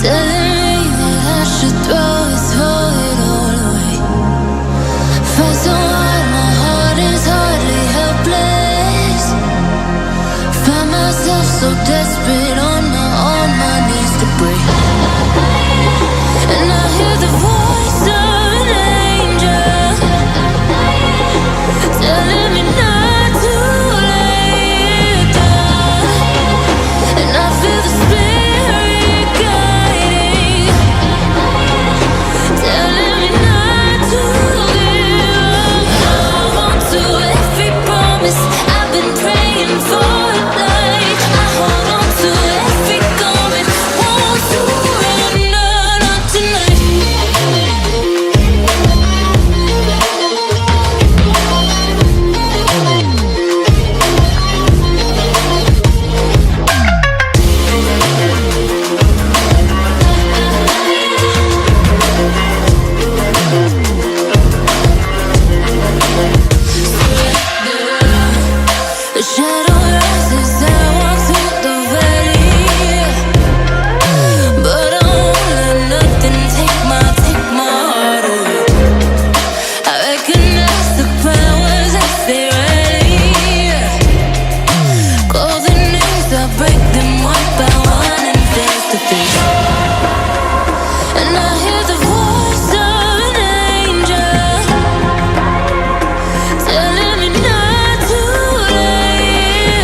telling me that I should throw it all away. Fight so hard, my heart is hardly helpless. Find myself so desperate on my knees to break. And I hear the voice of an angel telling me not to lay it down. And I feel the spirit guiding, telling me not to give up. Hold on to every promise I've been praying for tonight. I hold on to every garment, won't surrender, not tonight. The shadow rises, I walk through the valley, but I won't let nothing take my heart away. I recognize the powers as they rally. Call the names, I break them one by one and face to face. And I hear the voice of an angel telling me not to lay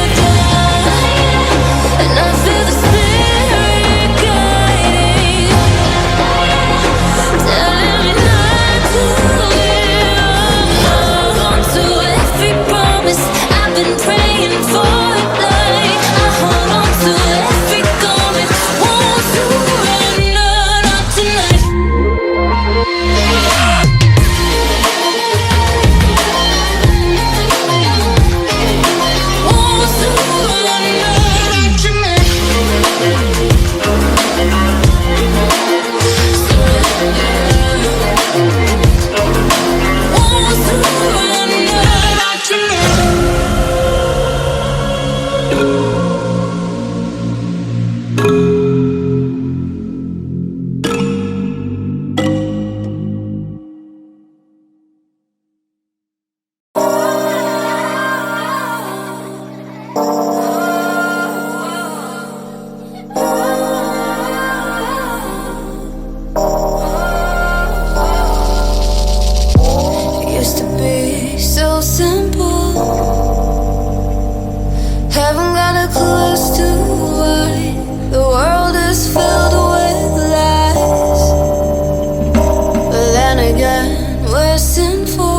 it down. And I feel the spirit guiding, telling me not to give up. Hold on to every promise I've been praying for tonight. I hold on to every garment, won't surrender, not tonight. Won't surrender, not tonight. Won't surrender, not tonight. It used to be so simple. Haven't got a clue as to why the world is filled with lies. But then again, we're sinful,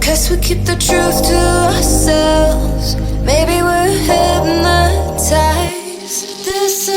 'cause we keep the truth to ourselves. Maybe we're hypnotized. This